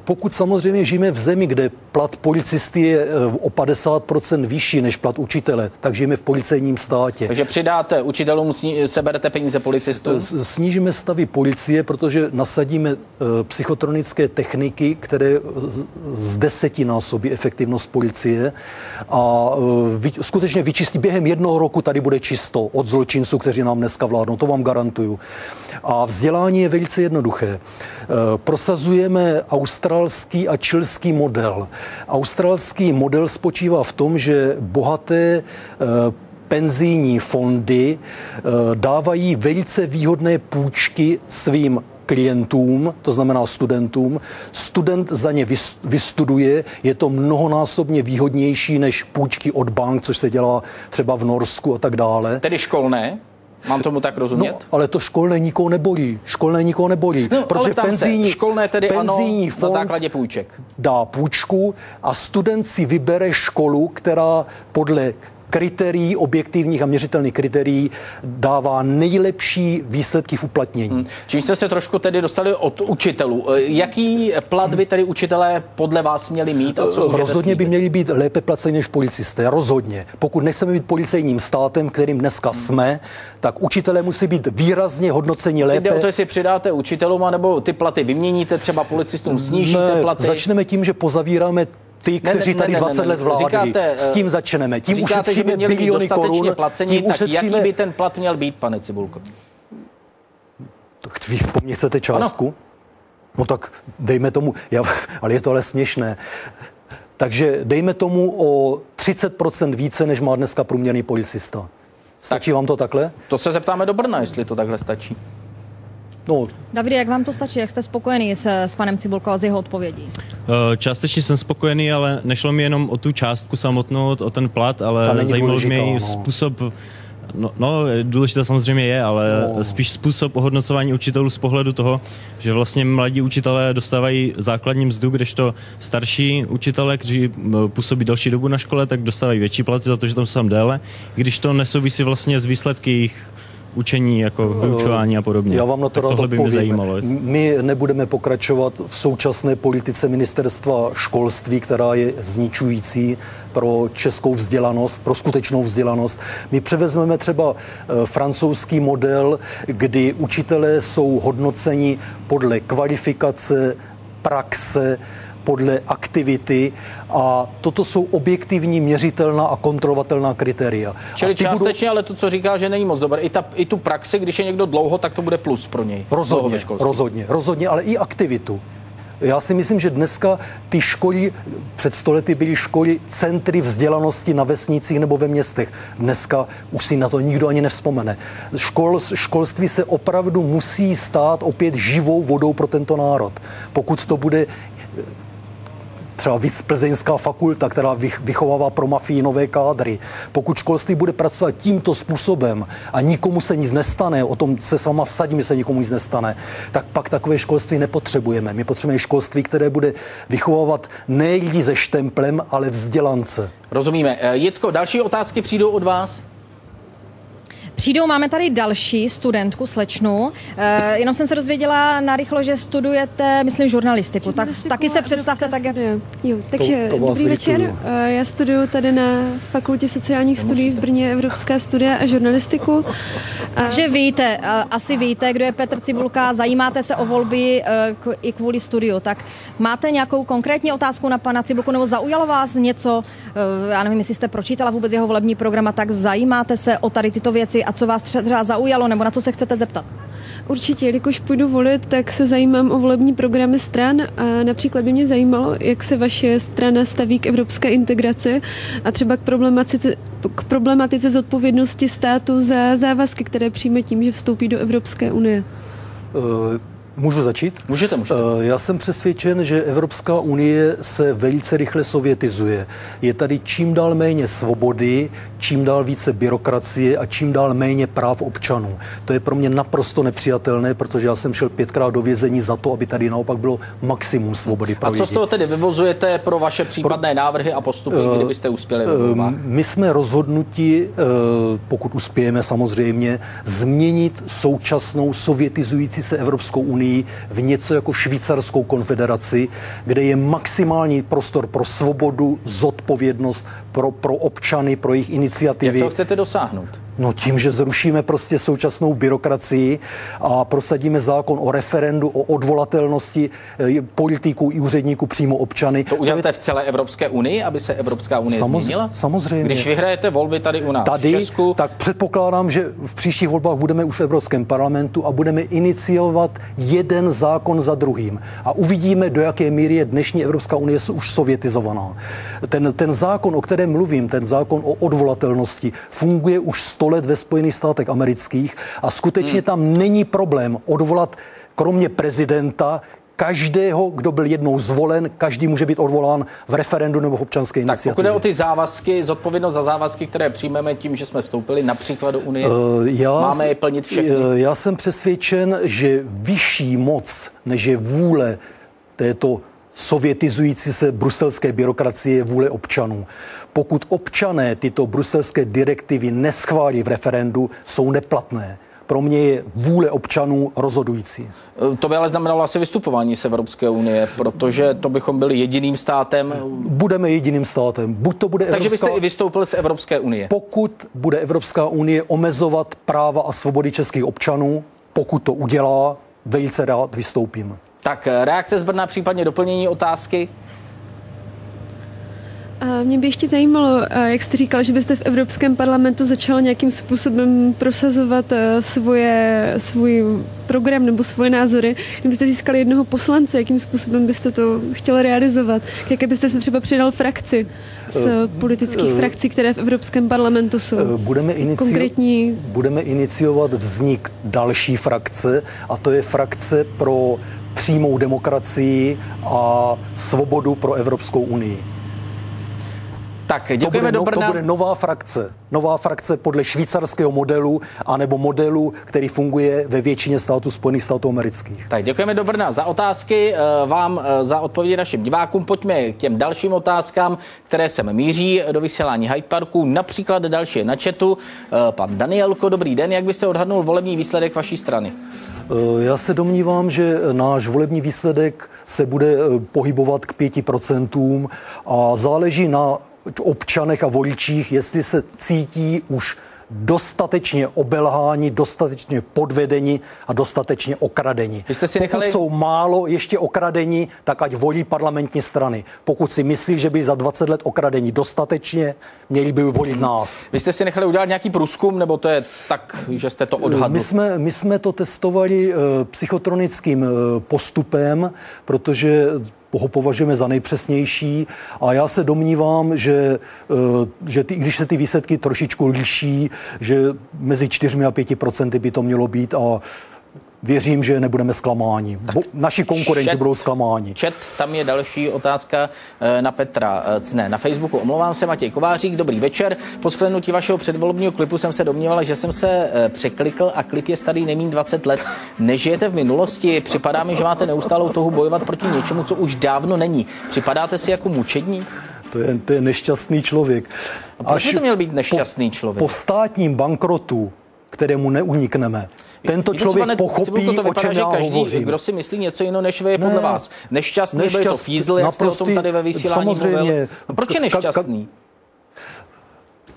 Pokud samozřejmě žijeme v zemi, kde plat policisty je o 50% vyšší než plat učitele, tak žijeme v policejním státě. Takže přidáte učitelům, seberete peníze policistům? Snížíme stavy policie, protože nasadíme psychotronické techniky, které z 10násobí efektivnost policie a skutečně vyčistí během 1 roku tady bude čisto od zločinců, kteří nám dneska vládnou, to vám garantuju. A vzdělání je velice jednoduché. Prosazujeme australský a chilský model. Australský model spočívá v tom, že bohaté penzijní fondy dávají velice výhodné půjčky svým klientům, to znamená studentům. Student za ně vystuduje, je to mnohonásobně výhodnější než půjčky od bank, což se dělá třeba v Norsku a tak dále. Tedy školné? Mám tomu tak rozumět? No, ale to školné nikoho nebolí. No, protože školné tedy penzijní ano, na základě půjček. Dá půjčku a student si vybere školu, která podle kritérií, objektivních a měřitelných kritérií dává nejlepší výsledky v uplatnění. Čím jste se trošku tedy dostali od učitelů. Jaký plat by tedy učitelé podle vás měli mít? A co rozhodně by měli být lépe placeni než policisté. Rozhodně. Pokud nechceme být policejním státem, kterým dneska jsme, tak učitelé musí být výrazně hodnoceni lépe. Jde o to, jestli přidáte učitelům, anebo ty platy vyměníte, třeba policistům snížíte platy? Začneme tím, že pozavíráme ty, kteří tady 20 let vládli. S tím začneme. Tím ušetříme biliony korun. Jaký by ten plat měl být, pane Cibulko? Tak vy po mně chcete částku? Ano. No tak dejme tomu, ale je to ale směšné. Takže dejme tomu o 30% více, než má dneska průměrný policista. Stačí vám to takhle? To se zeptáme do Brna, jestli to takhle stačí. No. Davide, jak vám to stačí? Jak jste spokojený s panem Cibulkou a s jeho odpovědí? Částečně jsem spokojený, ale nešlo mi jenom o tu částku samotnou, o ten plat, ale zajímal mě způsob. No, důležité samozřejmě je, ale spíš způsob ohodnocování učitelů z pohledu toho, že vlastně mladí učitelé dostávají základní mzdu, kdežto starší učitelé, kteří působí další dobu na škole, tak dostávají větší platy za to, že tam jsou déle, když to nesouvisí vlastně z výsledky jejich učení, jako vyučování a podobně. Já vám na to rád tohle by mě zajímalo. My nebudeme pokračovat v současné politice ministerstva školství, která je zničující pro českou vzdělanost, pro skutečnou vzdělanost. My převezmeme třeba francouzský model, kdy učitelé jsou hodnoceni podle kvalifikace, praxe, podle aktivity a toto jsou objektivní, měřitelná a kontrolovatelná kritéria. Čili částečně, ale to, co říká, že není moc dobré. I tu praxi, když je někdo dlouho, tak to bude plus pro něj. Rozhodně, ale i aktivitu. Já si myslím, že dneska ty školy, před 100 lety byly školy centry vzdělanosti na vesnicích nebo ve městech. Dneska už si na to nikdo ani nevzpomene. Školství se opravdu musí stát opět živou vodou pro tento národ. Pokud to bude třeba plzeňská fakulta, která vychovává pro mafii nové kádry. Pokud školství bude pracovat tímto způsobem a nikomu se nic nestane, o tom se s váma vsadím, že se nikomu nic nestane, tak pak takové školství nepotřebujeme. My potřebujeme školství, které bude vychovávat ne lidi se štemplem, ale vzdělance. Rozumíme. Jitko, další otázky přijdou od vás? Přijdou, máme tady další studentku, slečnu. Jenom jsem se dozvěděla narychlo, že studujete, myslím, žurnalistiku. Tak taky se představte tak, jak... Jo, takže dobrý večer. Já studuju tady na Fakultě sociálních studií v Brně, Evropská studia a žurnalistiku. Takže víte, asi víte, kdo je Petr Cibulka, zajímáte se o volby i kvůli studiu. Tak máte nějakou konkrétní otázku na pana Cibulku, nebo zaujalo vás něco, já nevím, jestli jste pročítala vůbec jeho volební program, a tak zajímáte se o tady tyto věci a co vás třeba zaujalo, nebo na co se chcete zeptat? Určitě, když půjdu volit, tak se zajímám o volební programy stran a například by mě zajímalo, jak se vaše strana staví k evropské integraci a třeba k problematice zodpovědnosti státu za závazky, které přijme tím, že vstoupí do Evropské unie. Můžu začít? Můžete. Já jsem přesvědčen, že Evropská unie se velice rychle sovětizuje. Je tady čím dál méně svobody, čím dál více byrokracie a čím dál méně práv občanů. To je pro mě naprosto nepřijatelné, protože já jsem šel 5krát do vězení za to, aby tady naopak bylo maximum svobody pro lidi. A co z toho tedy vyvozujete pro vaše případné návrhy a postupy, kdybyste uspěli ve volbách? My jsme rozhodnuti, pokud uspějeme samozřejmě, změnit současnou sovětizující se Evropskou unii unii v něco jako švýcarskou konfederaci, kde je maximální prostor pro svobodu, zodpovědnost pro občany, pro jejich iniciativy. Jak to chcete dosáhnout? No tím, že zrušíme prostě současnou byrokracii a prosadíme zákon o referendu, o odvolatelnosti politiků i úředníků přímo občany. To uděláte v celé Evropské unii, aby se Evropská unie změnila? Samozřejmě. Když vyhrajete volby tady u nás v Česku... Tak předpokládám, že v příštích volbách budeme už v Evropském parlamentu a budeme iniciovat jeden zákon za druhým. A uvidíme, do jaké míry je dnešní Evropská unie už sovětizovaná. Ten zákon, o kterém mluvím, ten zákon o odvolatelnosti, funguje už 100 let ve Spojených státech amerických a skutečně tam není problém odvolat kromě prezidenta každého, kdo byl jednou zvolen, každý může být odvolán v referendu nebo v občanské iniciativě. Tak pokud jde o ty závazky, zodpovědnost za závazky, které přijmeme tím, že jsme vstoupili například do Unie, máme je plnit všechny? Já jsem přesvědčen, že vyšší moc, než je vůle této sovětizující se bruselské byrokracie, je vůle občanů. Pokud občané tyto bruselské direktivy neschválí v referendu, jsou neplatné. Pro mě je vůle občanů rozhodující. To by ale znamenalo asi vystupování z Evropské unie, protože to bychom byli jediným státem. Budeme jediným státem. Buď to bude Takže byste i vystoupil z Evropské unie. Pokud bude Evropská unie omezovat práva a svobody českých občanů, pokud to udělá, velice rád vystoupím. Tak reakce z Brna, případně doplnění otázky? A mě by ještě zajímalo, jak jste říkal, že byste v Evropském parlamentu začal nějakým způsobem prosazovat svůj program nebo svoje názory. Kdybyste získali jednoho poslance, jakým způsobem byste to chtěli realizovat? Jaké byste se třeba přidal frakci z politických frakcí, které v Evropském parlamentu jsou? Budeme iniciovat vznik další frakce a to je frakce pro přímou demokracii a svobodu pro Evropskou unii. Tak, děkujeme do Brna. To bude nová frakce podle švýcarského modelu, anebo modelu, který funguje ve většině států Spojených států amerických. Tak, děkujeme do Brna za otázky, vám za odpovědi našim divákům. Pojďme k těm dalším otázkám, které sem míří do vysílání Hyde Parku. Například další je na chatu. Pan Danielko, dobrý den, jak byste odhadnul volební výsledek vaší strany? Já se domnívám, že náš volební výsledek se bude pohybovat k 5% a záleží na občanech a voličích, jestli se cítí už dostatečně obelháni, dostatečně podvedeni a dostatečně okradeni. Pokud jsou málo ještě okradeni, tak ať volí parlamentní strany. Pokud si myslí, že by za 20 let okradeni dostatečně, měli by volit nás. Vy jste si nechali udělat nějaký průzkum, nebo to je tak, že jste to odhadli? My jsme to testovali psychotronickým postupem, protože ho považujeme za nejpřesnější a já se domnívám, že když se ty výsledky trošičku liší, že mezi 4 a 5% by to mělo být a věřím, že nebudeme zklamáni. Naši konkurenti budou zklamáni. Tam je další otázka na Petra. Ne, na Facebooku. Omlouvám se, Matěj Kovářík. Dobrý večer. Po shlédnutí vašeho předvolebního klipu jsem se domnívala, že jsem se překlikl a klip je starý nejméně 20 let. Nežijete v minulosti? Připadá mi, že máte neustálou touhu bojovat proti něčemu, co už dávno není. Připadáte si jako mučedník? To je nešťastný člověk. A proč by to měl být nešťastný člověk? Po státním bankrotu, kterému neunikneme, tento člověk pochopí, o čem já hovořím. Kdo si myslí něco jiného, než vy je podle vás. Nešťastný, byl to fízl, jak jste o tom tady ve vysílání mluvil. Proč je nešťastný?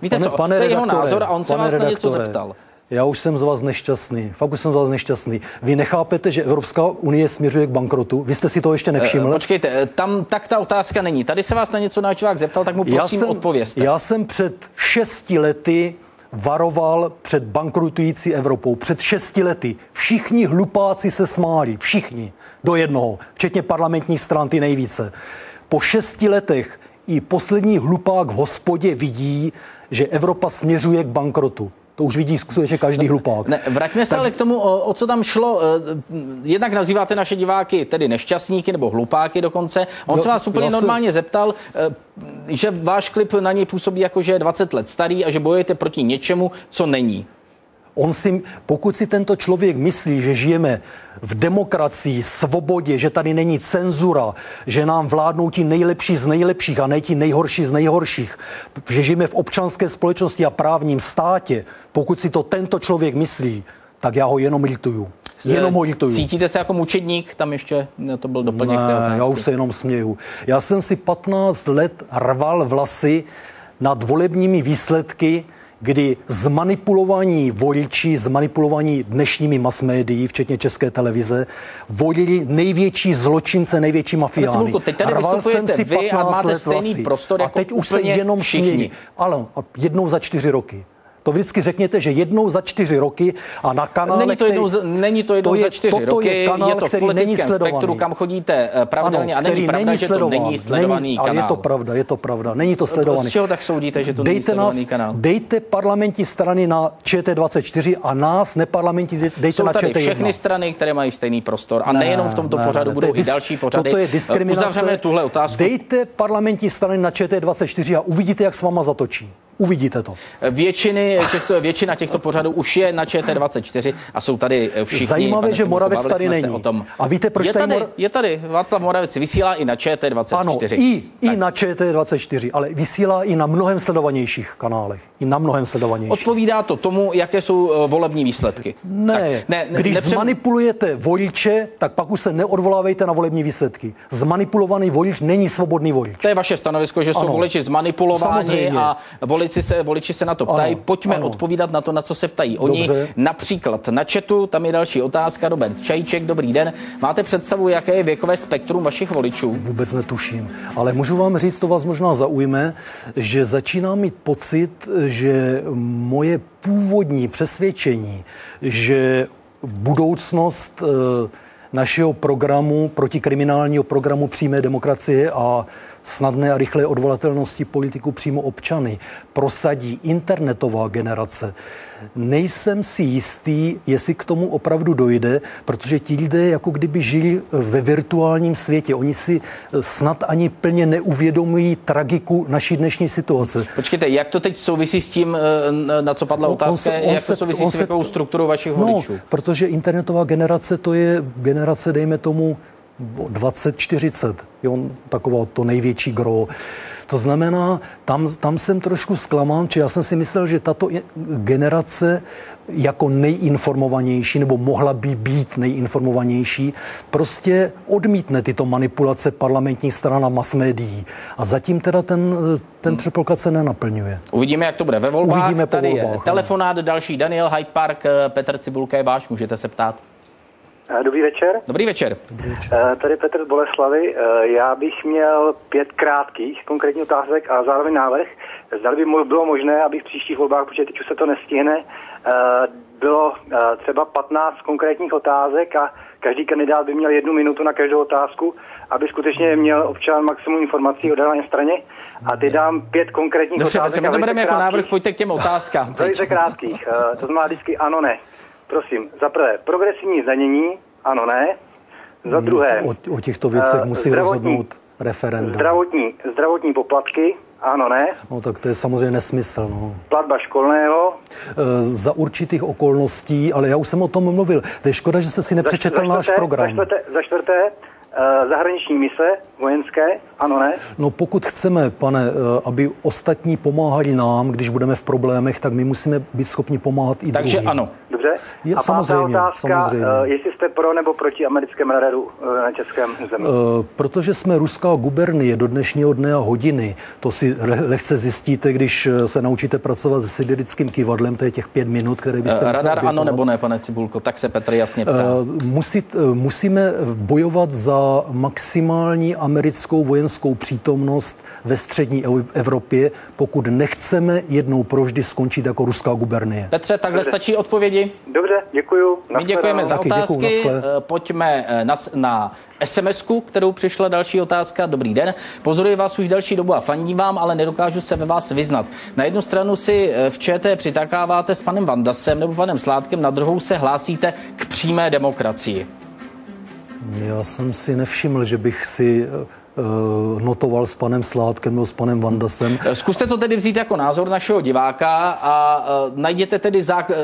Víte co, to je jeho názor a on se vás na něco zeptal. Já už jsem z vás nešťastný. Fakt už jsem z vás nešťastný. Vy nechápete, že Evropská unie směřuje k bankrotu? Vy jste si to ještě nevšiml? Počkejte, tam tak ta otázka není. Tady se vás na něco náš divák zeptal, tak mu prosím odpovězte. Já jsem před 6 lety varoval před bankrotující Evropou. Před 6 lety. Všichni hlupáci se smáli. Všichni. Do jednoho. Včetně parlamentních stran ty nejvíce. Po 6 letech i poslední hlupák v hospodě vidí, že Evropa směřuje k bankrotu. To už vidí skutečně každý hlupák. Ne, vraťme se ale k tomu, o co tam šlo. Jednak nazýváte naše diváky tedy nešťastníky nebo hlupáky dokonce. On se vás úplně normálně zeptal, že váš klip na něj působí jako, že je 20 let starý a že bojujete proti něčemu, co není. Pokud si tento člověk myslí, že žijeme v demokracii, svobodě, že tady není cenzura, že nám vládnou ti nejlepší z nejlepších a ne ti nejhorší z nejhorších, že žijeme v občanské společnosti a právním státě, pokud si to tento člověk myslí, tak já ho jenom lituju. Jenom ho lituju. Cítíte se jako mučedník? Tam ještě to byl doplněk té otázky. Já už se jenom směju. Já jsem si 15 let rval vlasy nad volebními výsledky, kdy zmanipulovaní voliči, zmanipulovaní dnešními masmédií, včetně České televize, volili největší zločince, největší mafiány. Teď tady vystupujete vy a máte stejný prostor jako a teď už se jenom smějí. Ale jednou za 4 roky. To vždycky řekněte, že jednou za 4 roky a na kanále, Není to jednou za 4 roky, je to v politickém spektru, kam chodíte pravidelně, a není pravda, že to není sledovaný kanál. Ale je to pravda, není to sledovaný. Z čeho tak soudíte, že to není sledovaný kanál? Dejte parlamentní strany na ČT24 a nás, neparlamentní, dejte na ČT1. Jsou tady všechny strany, které mají stejný prostor a nejenom v tomto pořadu, budou i další pořady. Toto je diskriminace. Uzavřeme tuhle otázku. Dejte parlamentní strany na ČT24 a uvidíte, jak s váma zatočí. Uvidíte to. Většina těchto pořadů už je na ČT24 a jsou tady všichni. Zajímavé, že Moravec tady není. A víte, proč je tady. Václav Moravec vysílá i na ČT24. Ano, i na ČT24, ale vysílá i na mnohem sledovanějších kanálech. Odpovídá to tomu, jaké jsou volební výsledky? Ne. Když zmanipulujete voliče, tak pak už se neodvolávejte na volební výsledky. Zmanipulovaný volič není svobodný volič. To je vaše stanovisko, že jsou voliči zmanipulováni a voliči se na to ptají. Pojďme odpovídat na to, na co se ptají oni. Dobře. Například na chatu, tam je další otázka. Robert Čajíček, dobrý den. Máte představu, jaké je věkové spektrum vašich voličů? Vůbec netuším, ale můžu vám říct, to vás možná zaujme, že začínám mít pocit, že moje původní přesvědčení, že budoucnost našeho programu, protikriminálního programu přímé demokracie a snadné a rychlé odvolatelnosti politiků přímo občany prosadí internetová generace. Nejsem si jistý, jestli k tomu opravdu dojde, protože ti lidé jako kdyby žili ve virtuálním světě. Oni si snad ani plně neuvědomují tragiku naší dnešní situace. Počkejte, jak to teď souvisí s tím, na co padla otázka, jak to souvisí s jakou strukturou vašich voličů? Protože internetová generace, to je generace, dejme tomu, 20-40, taková to největší gro. To znamená, tam jsem trošku zklamán, či já jsem si myslel, že tato generace jako nejinformovanější, nebo mohla by být nejinformovanější, prostě odmítne tyto manipulace parlamentních stran a mass médií. A zatím teda ten předpoklad se nenaplňuje. Uvidíme, jak to bude ve volbách. Uvidíme po Tady volbách. Je telefonát další. Daniel Hyde Park, Petr Cibulka je váš, můžete se ptát. Dobrý večer. Dobrý večer. Tady Petr z Boleslavy. Já bych měl 5 krátkých konkrétních otázek a zároveň návrh. Zda by bylo možné, aby v příštích volbách, protože teď už se to nestihne, bylo třeba 15 konkrétních otázek a každý kandidát by měl 1 minutu na každou otázku, aby skutečně měl občan maximum informací o dané straně. A teď dám 5 konkrétních otázek. Dobře, to bereme jako návrh, pojďte k těm otázkám. Velice krátkých. To znamená vždycky ano, ne. Prosím, za prvé, progresivní zdanění, ano, ne. Za druhé, o těchto věcech musí rozhodnout referendum. Zdravotní poplatky, ano, ne. No tak to je samozřejmě nesmysl. No. Platba školného. Za určitých okolností, ale já už jsem o tom mluvil. To je škoda, že jste si nepřečetl náš program. Za čtvrté, zahraniční mise vojenské, ano, ne? No pokud chceme, pane, aby ostatní pomáhali nám, když budeme v problémech, tak my musíme být schopni pomáhat i Takže druhým. ano. Dobře. A samozřejmě, otázka, jestli jste pro nebo proti americkém radaru na českém území? Protože jsme ruská gubernie do dnešního dne a hodiny, to si lehce zjistíte, když se naučíte pracovat se siderickým kývadlem, to je těch 5 minut, které byste museli radar obětovat. Ano nebo ne, pane Cibulko, tak se Petr jasně ptá. Musíme bojovat za maximální americkou vojenskou přítomnost ve střední Evropě, pokud nechceme jednou provždy skončit jako ruská gubernie. Petře, takhle stačí odpovědi? Dobře, děkuju. My děkujeme za otázky. Pojďme na SMS-ku, kterou přišla další otázka. Dobrý den. Pozoruji vás už další dobu a fandím vám, ale nedokážu se ve vás vyznat. Na jednu stranu si v ČT přitakáváte s panem Vandasem nebo panem Sládkem, na druhou se hlásíte k přímé demokracii. Já jsem si nevšiml, že bych si notoval s panem Sládkem nebo s panem Vandasem. Zkuste to tedy vzít jako názor našeho diváka a najděte tedy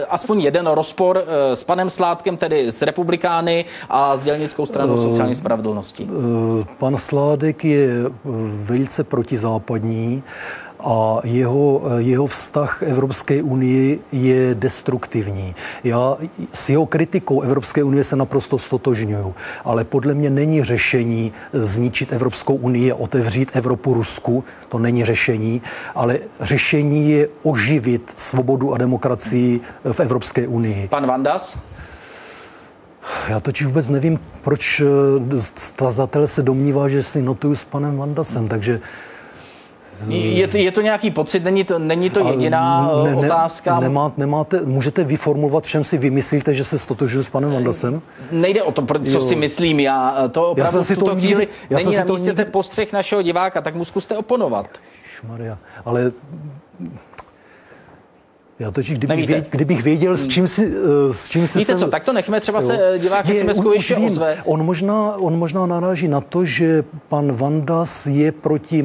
aspoň jeden rozpor s panem Sládkem, tedy s republikány a s dělnickou stranou sociální spravedlnosti. Pan Sládek je velice protizápadní a jeho vztah k Evropské unii je destruktivní. Já s jeho kritikou Evropské unie se naprosto stotožňuju, ale podle mě není řešení zničit Evropskou unii a otevřít Evropu Rusku. To není řešení, ale řešení je oživit svobodu a demokracii v Evropské unii. Pan Vandas? Já totiž vůbec nevím, proč tazatel se domnívá, že si notuju s panem Vandasem, takže... Je to nějaký pocit, není to jediná otázka? Nemáte, můžete vyformulovat, všem si vymyslíte, že se stotožuji s panem Vandasem? Nejde o to, co si myslím já. To opravdu v tuto chvíli není na místě ten postřeh našeho diváka, tak mu zkuste oponovat. Šmaria, ale... Já totiž, kdybych věděl, s čím si Víte co, tak to nechme, třeba se divák SMS-ku ještě ozve. On možná naráží na to, že pan Vandas je proti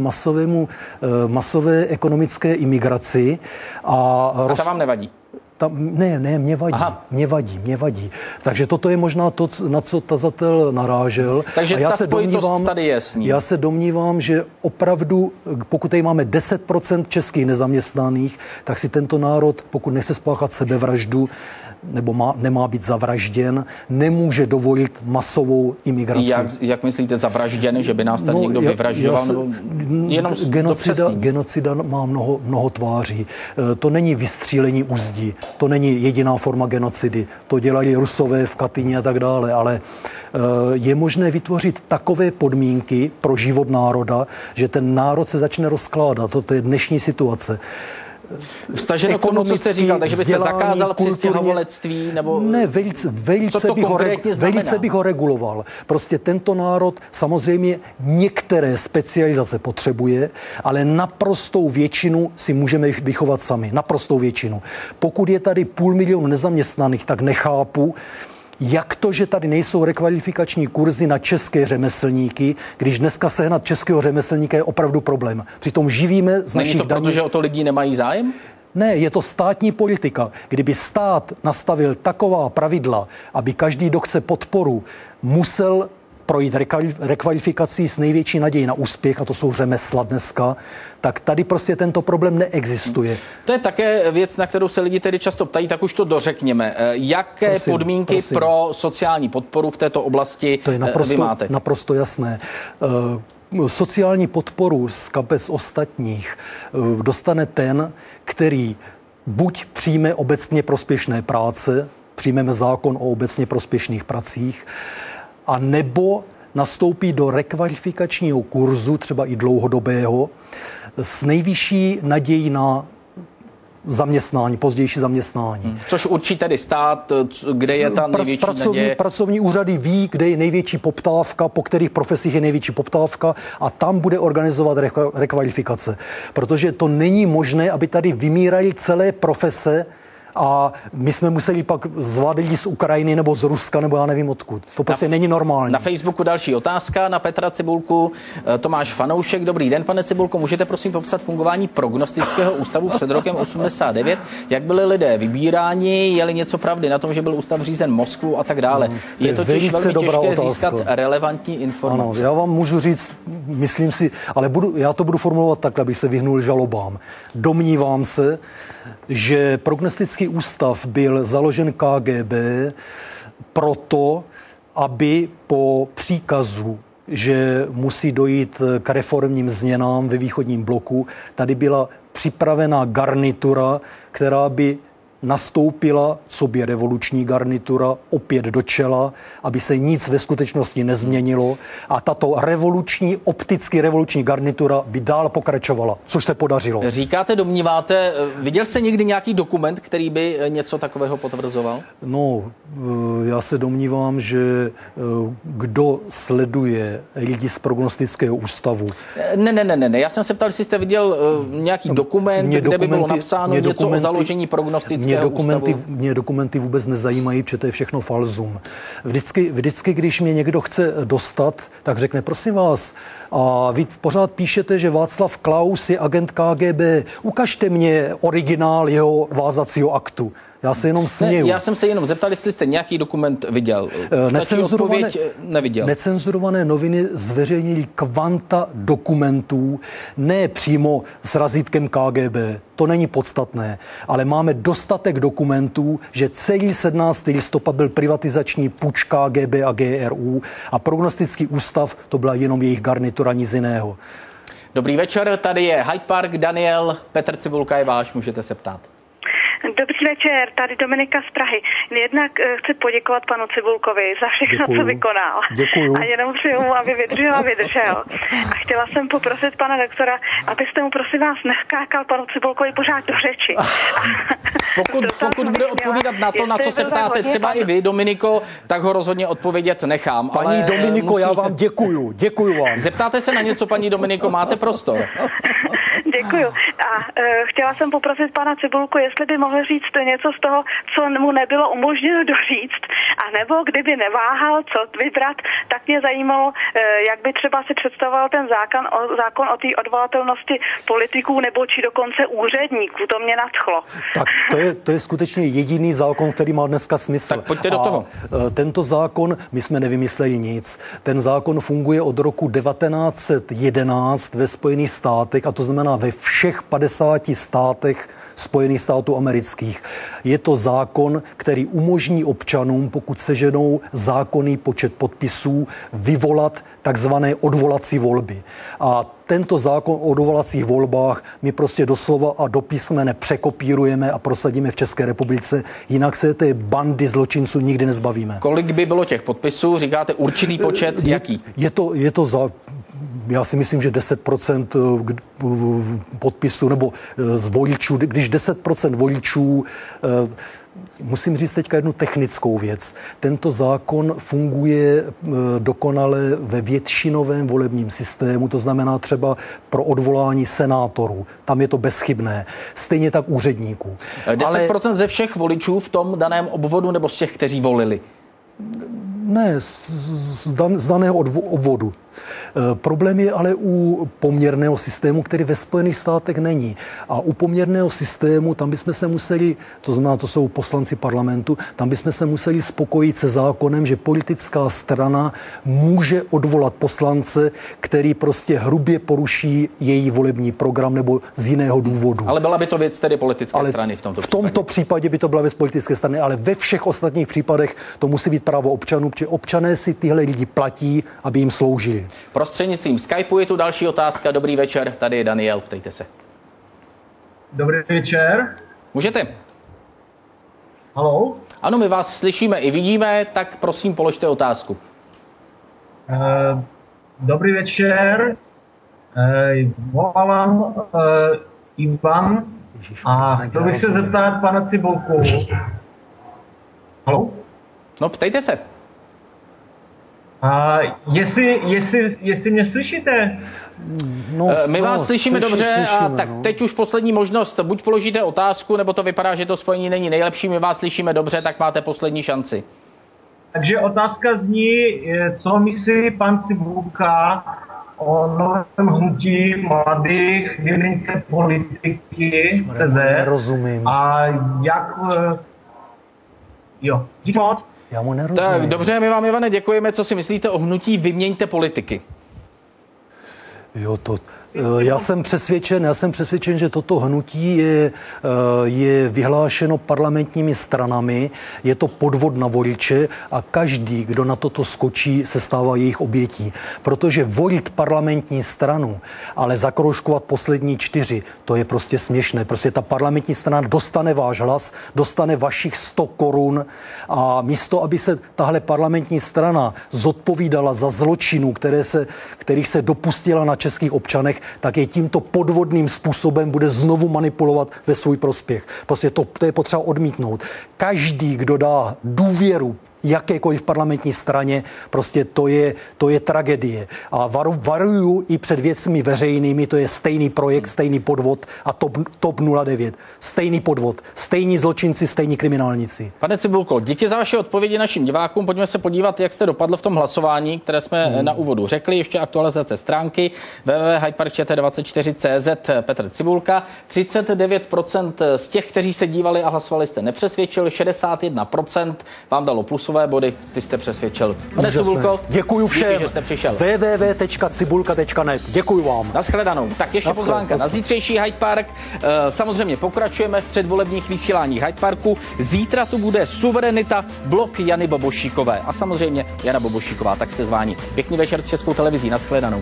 masové ekonomické imigraci. A ta vám nevadí? Ne, mě vadí. Takže toto je možná to, na co tazatel narážel. Takže ta spojitost tady je s ním. Já se domnívám, že opravdu, pokud tady máme 10% českých nezaměstnaných, tak si tento národ, pokud nechce spáchat sebevraždu, nebo nemá být zavražděn, nemůže dovolit masovou imigraci. Jak myslíte zavražděn, že by nás tady někdo vyvražďoval? Genocida má mnoho tváří. To není vystřílení u zdi. To není jediná forma genocidy. To dělají Rusové v Katyni a tak dále, ale je možné vytvořit takové podmínky pro život národa, že ten národ se začne rozkládat. To je dnešní situace. Vstaženo k tomu, co jste říkal, takže byste zakázal přistěhovalectví, nebo... Ne, velice bych ho reguloval. Prostě tento národ samozřejmě některé specializace potřebuje, ale naprostou většinu si můžeme vychovat sami. Naprostou většinu. Pokud je tady 500 000 nezaměstnaných, tak nechápu, jak to, že tady nejsou rekvalifikační kurzy na české řemeslníky, když dneska sehnat českého řemeslníka je opravdu problém. Přitom živíme z našich daní. Protože o to lidi nemají zájem? Ne, je to státní politika. Kdyby stát nastavil taková pravidla, aby každý, kdo chce podporu, musel projít rekvalifikací s největší nadějí na úspěch, a to jsou řemesla dneska, tak tady prostě tento problém neexistuje. To je také věc, na kterou se lidi tedy často ptají, tak už to dořekněme. Jaké podmínky pro sociální podporu v této oblasti vy máte? Naprosto jasné. Sociální podporu z kapes ostatních dostane ten, který buď přijme obecně prospěšné práce, přijmeme zákon o obecně prospěšných pracích, a nebo nastoupí do rekvalifikačního kurzu, třeba i dlouhodobého, s nejvyšší nadějí na zaměstnání, pozdější zaměstnání. Což určí tedy stát, kde je ta největší naděje? Pracovní úřady ví, kde je největší poptávka, po kterých profesích je největší poptávka, a tam bude organizovat rekvalifikace. Protože to není možné, aby tady vymíraly celé profese, a my jsme museli pak zvát lidi z Ukrajiny nebo z Ruska, nebo já nevím odkud. To prostě není normální. Na Facebooku další otázka na Petra Cibulku. Tomáš Fanoušek. Dobrý den, pane Cibulko. Můžete prosím popsat fungování prognostického ústavu před rokem 89? Jak byli lidé vybíráni? Je-li něco pravdy na tom, že byl ústav řízen Moskvou a tak dále? Je totiž velmi těžké získat relevantní informace. Ano, já vám můžu říct, myslím si, ale já to budu formulovat tak, aby se vyhnul žalobám. Domnívám se, že prognostický ústav byl založen KGB proto, aby po příkazu, že musí dojít k reformním změnám ve východním bloku, tady byla připravená garnitura, která by nastoupila sobě revoluční garnitura opět do čela, aby se nic ve skutečnosti nezměnilo, a tato opticky revoluční garnitura by dál pokračovala, což se podařilo. Říkáte, domníváte, viděl jste někdy nějaký dokument, který by něco takového potvrzoval? No, já se domnívám, že kdo sleduje lidi z prognostického ústavu... Ne, já jsem se ptal, jestli jste viděl nějaký dokument, kde by bylo napsáno něco o založení prognostického ústavu. Mě dokumenty vůbec nezajímají, protože to je všechno falzum. Vždycky, když mě někdo chce dostat, tak řekne, prosím vás, a vy pořád píšete, že Václav Klaus je agent KGB. Ukažte mě originál jeho vázacího aktu. Já se jenom směju. Ne, já jsem se jenom zeptal, jestli jste nějaký dokument viděl. Necenzurované noviny zveřejnili kvanta dokumentů, ne přímo s razítkem KGB. To není podstatné, ale máme dostatek dokumentů, že celý 17. listopad byl privatizační puč KGB a GRU a prognostický ústav to byla jenom jejich garnitura, nic jiného. Dobrý večer, tady je Hyde Park, Daniel, Petr Cibulka je váš, můžete se ptát. Dobrý večer, tady Dominika z Prahy. Jednak chci poděkovat panu Cibulkovi za všechno, co vykonal. Děkuju. A jenom přeju mu, aby vydržel. A chtěla jsem poprosit pana doktora, abyste mu prosím vás neskákal panu Cibulkovi pořád do řeči. Pokud bude odpovídat na to, na co se ptáte třeba i vy, Dominiko, tak ho rozhodně odpovědět nechám. Paní Dominiko, já vám děkuju vám. Zeptáte se na něco, paní Dominiko, máte prostor. Děkuju. A chtěla jsem poprosit pana Cibulku, jestli by mohl říct něco z toho, co mu nebylo umožněno doříct, a nebo kdyby neváhal, co vybrat, tak mě zajímalo, jak by třeba si představoval ten zákon o té odvolatelnosti politiků nebo či dokonce úředníků. To mě nadchlo. Tak to je skutečně jediný zákon, který má dneska smysl. Tak pojďte do toho. Tento zákon, my jsme nevymysleli nic. Ten zákon funguje od roku 1911 ve Spojených státech, a to znamená ve všech 50 státech Spojených států amerických. Je to zákon, který umožní občanům, pokud seženou zákonný počet podpisů, vyvolat takzvané odvolací volby. A tento zákon o odvolacích volbách my prostě doslova a do písmene překopírujeme a prosadíme v České republice, jinak se té bandy zločinců nikdy nezbavíme. Kolik by bylo těch podpisů? Říkáte určitý počet? Jaký? Je to já si myslím, že 10% podpisů nebo z voličů, když 10% voličů, musím říct teďka jednu technickou věc. Tento zákon funguje dokonale ve většinovém volebním systému, to znamená třeba pro odvolání senátorů. Tam je to bezchybné. Stejně tak úředníků. 10% ze všech voličů v tom daném obvodu nebo z těch, kteří volili? Ne, z daného obvodu. Problém je ale u poměrného systému, který ve Spojených státech není. A u poměrného systému, tam bychom se museli, to znamená, to jsou poslanci parlamentu, tam bychom se museli spokojit se zákonem, že politická strana může odvolat poslance, který prostě hrubě poruší její volební program nebo z jiného důvodu. Ale byla by to věc tedy politické strany v tomto případě? V tomto případě by to byla věc politické strany, ale ve všech ostatních případech to musí být právo občanů, protože občané si tyhle lidi platí, aby jim sloužili. Prostřednictvím Skypeu je tu další otázka. Dobrý večer, tady je Daniel, ptejte se. Dobrý večer. Můžete. Haló? Ano, my vás slyšíme i vidíme, tak prosím položte otázku. Dobrý večer. Volám Ivan a chtěl bych se zeptat pana Cibulku. Haló? No, ptejte se. Jestli mě slyšíte? My vás slyšíme dobře a tak teď už poslední možnost. Buď položíte otázku, nebo to vypadá, že to spojení není nejlepší. My vás slyšíme dobře, tak máte poslední šanci. Takže otázka zní, co myslí pan Cibulka o novém hnutí mladých, vyměňte politiky, nerozumím. A jak... Jo, díky moc. Já mu nerozumím. Tak dobře, my vám, Ivane, děkujeme. Co si myslíte o hnutí vyměňte politiky? Jo, já jsem přesvědčen, že toto hnutí je vyhlášeno parlamentními stranami, je to podvod na voliče a každý, kdo na toto skočí, se stává jejich obětí. Protože volit parlamentní stranu, ale zakroužkovat poslední 4, to je prostě směšné. Prostě ta parlamentní strana dostane váš hlas, dostane vašich 100 korun a místo, aby se tahle parlamentní strana zodpovídala za zločinů, kterých se dopustila na českých občanech, tak je tímto podvodným způsobem bude znovu manipulovat ve svůj prospěch. Prostě to je potřeba odmítnout. Každý, kdo dá důvěru jakékoliv parlamentní straně, prostě to je tragédie. A varuju i před věcmi veřejnými, to je stejný projekt, stejný podvod a TOP 09. Stejný podvod, stejní zločinci, stejní kriminálníci. Pane Cibulko, díky za vaše odpovědi našim divákům. Pojďme se podívat, jak jste dopadl v tom hlasování, které jsme na úvodu řekli. Ještě aktualizace stránky www.hydepark24.cz. Petr Cibulka. 39% z těch, kteří se dívali a hlasovali, jste nepřesvědčil, 61% vám dalo plusové body, ty jste přesvědčil. Pane Cibulko, děkuju všem. Díky, že jste přišel. www.cibulka.net. Děkuju vám. Naschledanou. Tak ještě pozvánka na zítřejší Hyde Park. Samozřejmě pokračujeme v předvolebních vysíláních Hyde Parku. Zítra tu bude Suverenita, blok Jany Bobošíkové a samozřejmě Jana Bobošíková, tak jste zváni. Pěkný večer s Českou televizí. Naschledanou.